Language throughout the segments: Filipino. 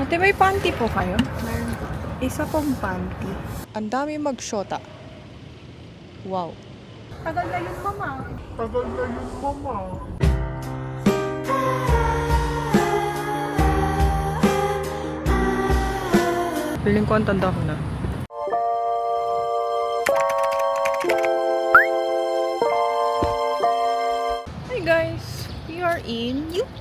Ate, may panty po kayo? Meron po. Isa pong panty. Ang dami magshota. Wow. Tagal na yun, mama. Tagal na yun, mama. Feeling ko ang tanda ko na. Hi guys! We are in UP.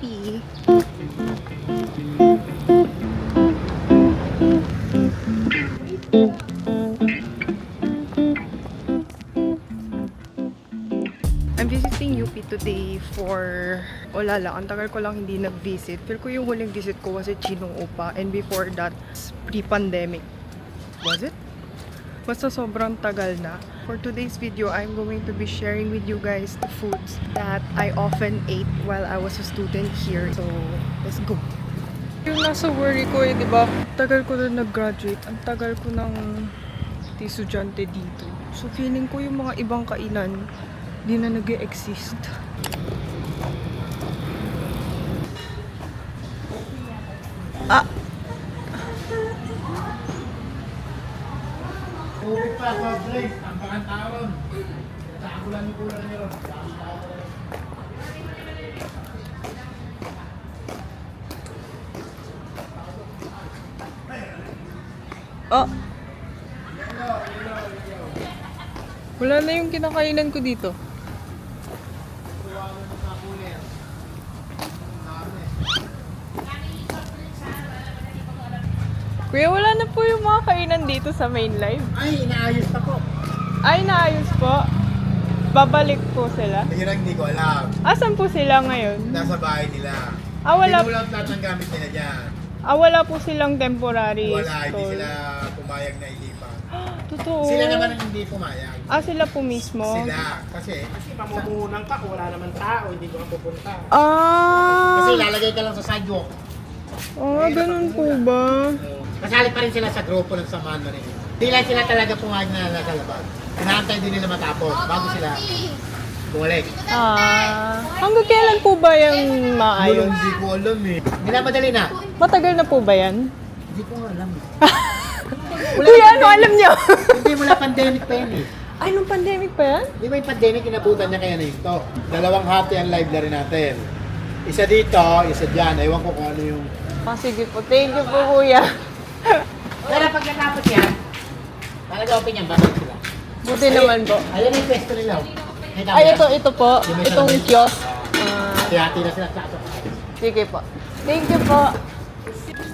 I'm visiting UP today for Olala. Ang tagal ko lang hindi nag-visit. Feel ko yung huling visit ko was at Chinong Upa, and before that, pre-pandemic. Was it? Basta sobrang tagal na. For today's video, I'm going to be sharing with you guys the foods that I often ate while I was a student here. So, let's go! Yung nasa worry ko di ba? Tagal ko na nag-graduate. Ang tagal ko ng estudyante dito. So, feeling ko yung mga ibang kainan di na nag-e-exist. Ah! Ubig pa sa break, ang pangantaron. Sa akulan ni kulang nyo. Oh! Wala na yung kinakainan ko dito. Kuya, wala na po yung mga kainan dito sa main live. Ay, inaayos pa po. Ay, naayos po. Babalik po sila. Yun ang hindi ko alam. Asan po sila ngayon? Nasa bahay nila. Wala. Hindi mo lang lahat ng gamit nila dyan. Wala po silang temporary Wala, hindi stall. sila pumayag na ilipat. Totoo. Sila naman ang hindi pumayag. Sila po mismo? Sila. Kasi Mamumuhunan ka kung wala naman tao, hindi ko pupunta. kasi Ah! lalagay ka lang sa sidewalk. Ganun po ba? Kasali pa rin sila sa grupo ng samahan mo rin. Hindi lang sila talaga pumayag na nasa labas. Inaantay din nila matapos bago sila bumalik. Hanggang kailan po ba yung maayos? Hindi ko alam eh. Minamadali na. Matagal na po ba yan? Hindi ko alam eh. Kuya, ano alam niyo? Hindi mo na pandemic pa yan eh. Ay, nung pandemic pa yan? Di ba yung pandemic, inabutan niya kaya na ito. Dalawang hati ang live na rin natin. Isa dito, isa dyan. Ewan ko kung ano yung... Sige po. Thank you po, kuya. Pero pagkatapos yan, talaga open yan, babalik sila. Buti naman po. Ayun yung pwesto nila. Ay, ito po. Itong kiosk. Hati na sila sa ato. Sige po. Thank you po.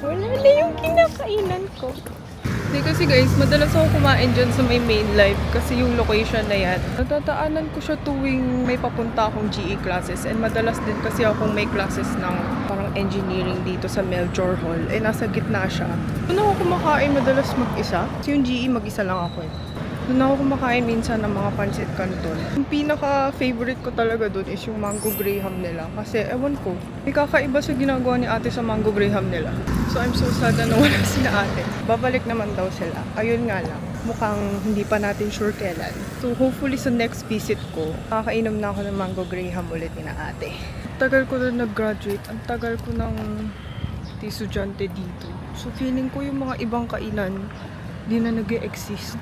Wala na yung kinakainan ko. Hindi kasi guys, madalas ako kumain dyan sa may main live kasi yung location na yan. Natataanan ko siya tuwing may papunta akong GE classes, and madalas din kasi akong may classes ng parang engineering dito sa Melchor Hall. Nasa gitna siya. Doon ako kumakain madalas mag-isa. Kasi yung GE mag-isa lang ako eh. Doon ako kumakain minsan ng mga pancit canton. Yung pinaka-favorite ko talaga doon is yung mango graham nila. Kasi ewan ko, may kakaiba sa ginagawa ni ate sa mango graham nila. So I'm so sad na nawala si na ate. Babalik naman daw sila. Ayun nga lang, mukhang hindi pa natin sure kailan. So hopefully sa next visit ko, makakainom na ako ng mango graham ulit ni na ate. Tagal ko na nag-graduate. Ang tagal ko ng estudyante dito. So feeling ko yung mga ibang kainan di na nag-e-exist.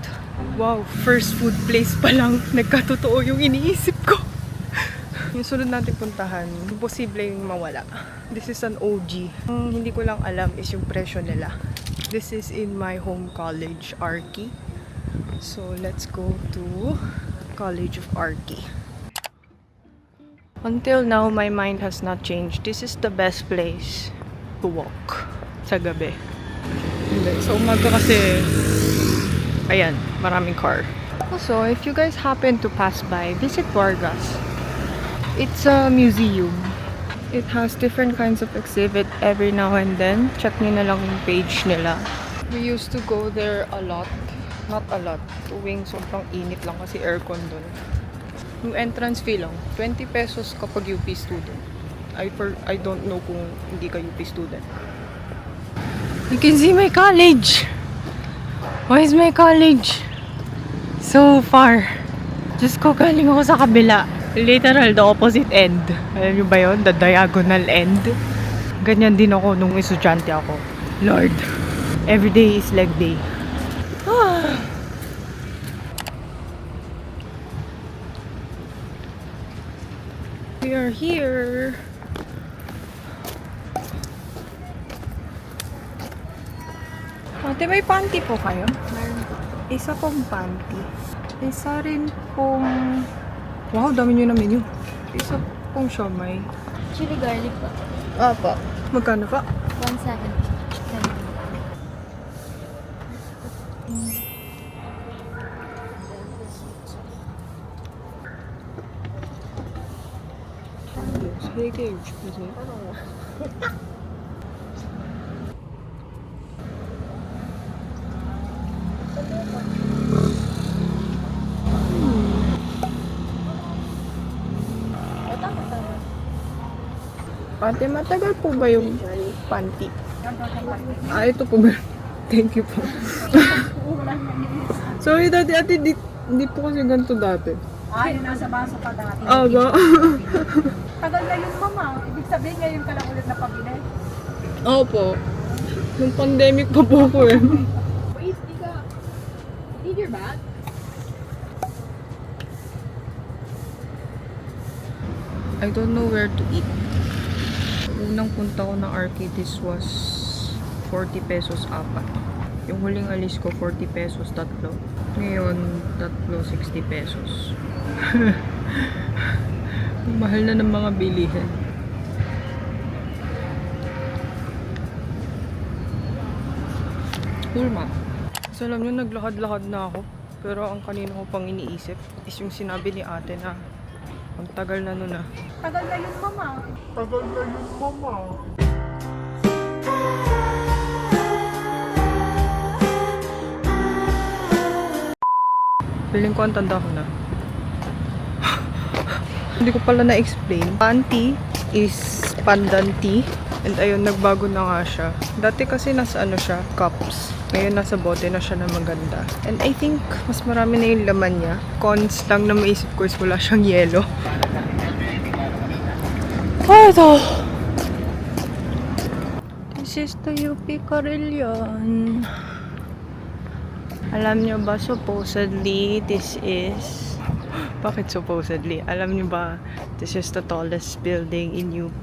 Wow, first food place pa lang nagkatotoo yung iniisip ko. Yung sunod natin puntahan, imposible yung mawala. This is an OG. Ang hindi ko lang alam is yung presyo nila. This is in my home college, Arki. So let's go to College of Arki. Until now, my mind has not changed. This is the best place to walk sa gabi. Hindi. Sa umaga kasi, ayan, maraming car. Also, if you guys happen to pass by, visit Vargas. It's a museum. It has different kinds of exhibit every now and then. Check nyo na lang yung page nila. We used to go there a lot. Not a lot. Tuwing sobrang init lang kasi aircon dun. Yung entrance fee lang, 20 pesos kapag UP student. I don't know kung hindi ka UP student. You can see my college. Why is my college so far? Diyos ko, galing ako sa kabila. Literal, the opposite end. Alam nyo ba yun? The diagonal end. Ganyan din ako nung estudyante ako. Lord, every day is leg day. We are here. Ate, may panty po kayo? Isa pong panty. Isa rin pong... Wow, dami nyo na menu. Isa pong siomay. Chili garlic po. Opo. Magkano pa? 170. 세 개에 60페소요? Ate, matagal po ba yung panty? Ah, ito po ba? Thank you po. Sorry, dati ate, di po kasi ganito dati. Ay, nasa baso pa dati. Ba? Tagal na yun, mama. Ibig sabihin ngayon ka lang ulit na pabili. Opo. Nung pandemic pa po ako eh. Wait, need your bag? I don't know where to eat. Unang punta ko ng arcade, this was 40 pesos apat. Yung huling alis ko, 40 pesos tatlo. Ngayon, tatlo 60 pesos. Mahal na ng mga bilihin. Ulma. Kasi alam nyo, naglakad-lakad na ako. Pero ang kanina ko pang iniisip is yung sinabi ni ate na ang tagal na nun ah. Tagal na yun, mama. Tagal na yun, mama. Feeling ko ang tanda ko na. Hindi ko pala na-explain. Panty is pandanty. And ayun, nagbago na nga siya. Dati kasi nasa ano siya, cups. Ngayon nasa bote na siya na maganda. And I think mas marami na yung laman niya. Cons lang na maisip ko is wala siyang yelo. Ito! This is the UP Carilion. Alam nyo ba, supposedly, this is... Bakit supposedly? Alam nyo ba, this is the tallest building in UP?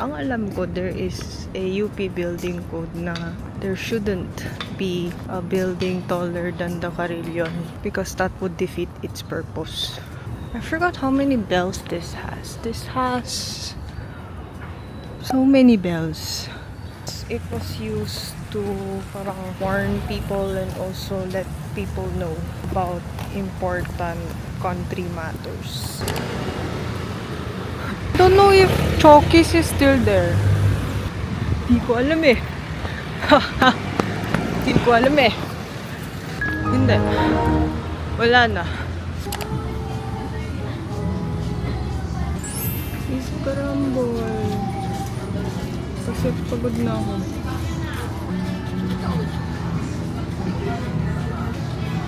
Ang alam ko, there is a UP building code na there shouldn't be a building taller than the Carilion because that would defeat its purpose. I forgot how many bells this has. This has so many bells. It was used to parang warn people and also let people know about important country matters. Don't know if Chokis is still there. Di ko alam eh. Di ko alam eh. Hindi. Wala na. Is karambol. Kasi pagod na ako.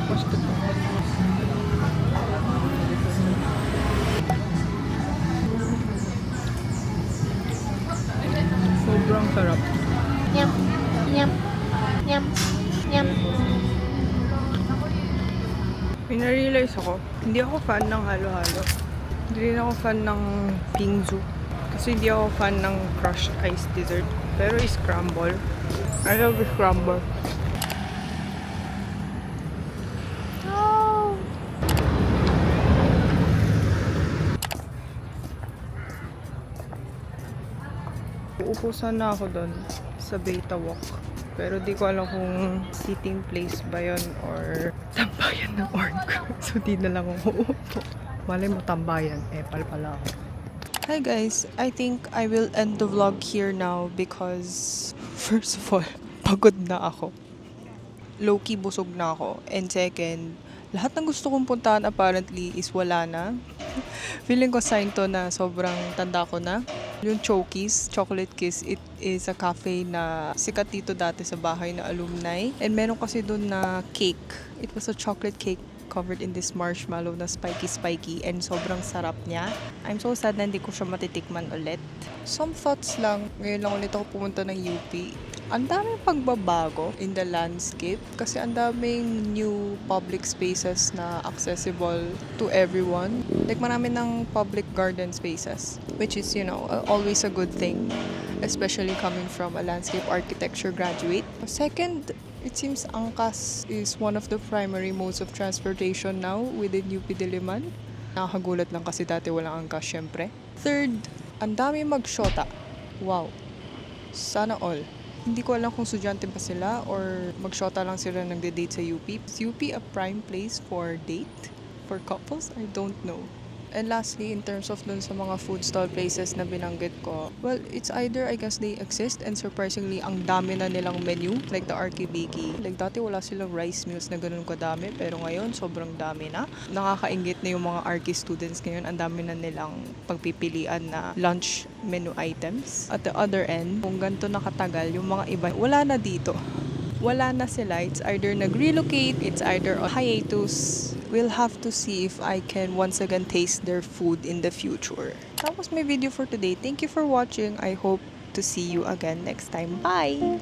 Basta pa. Sobrang sarap. Yum, yum, yum, yum. May na-realize ako, hindi ako fan ng halo-halo. Hindi rin ako fan ng bingsu. Kasi hindi ako fan ng crushed ice dessert. Pero scramble. I love scramble. Oh! Uupo sana ako doon sa Beta Walk. Pero di ko alam kung sitting place ba yun or tambayan ng org. So di na lang ako uupo. Malay mo tambayan. Pal pala ako. Hi guys, I think I will end the vlog here now because first of all, pagod na ako. Low-key busog na ako. And second, lahat ng gusto kong puntahan apparently is wala na. Feeling ko sign to na sobrang tanda ko na. Yung Chokis, Chocolate Kiss, it is a cafe na sikat dito dati sa bahay na alumni. And meron kasi dun na cake. It was a chocolate cake covered in this marshmallow na spiky and sobrang sarap niya. I'm so sad na hindi ko siya matitikman ulit. Some thoughts lang. Ngayon lang ulit ako pumunta ng UP. Ang daming pagbabago in the landscape kasi ang daming new public spaces na accessible to everyone. Like marami ng public garden spaces, which is, always a good thing, especially coming from a landscape architecture graduate. Second, it seems angkas is one of the primary modes of transportation now within UP Diliman. Nakakagulat lang kasi dati walang angkas syempre. Third, ang dami magshota. Wow. Sana all. Hindi ko alam kung estudyante pa sila or magshota lang sila nagde-date sa UP. Is UP a prime place for date? For couples? I don't know. And lastly, in terms of dun sa mga food stall places na binanggit ko, well, it's either I guess they exist and surprisingly, ang dami na nilang menu, like the Arky Biki. Like dati wala silang rice meals na ganun kadami, pero ngayon sobrang dami na. Nakakaingit na yung mga Arky students ngayon, ang dami na nilang pagpipilian na lunch menu items. At the other end, kung ganito nakatagal, yung mga iba, wala na dito. Wala na sila. It's either nag-relocate, it's either on hiatus. We'll have to see if I can once again taste their food in the future. That was my video for today. Thank you for watching. I hope to see you again next time. Bye!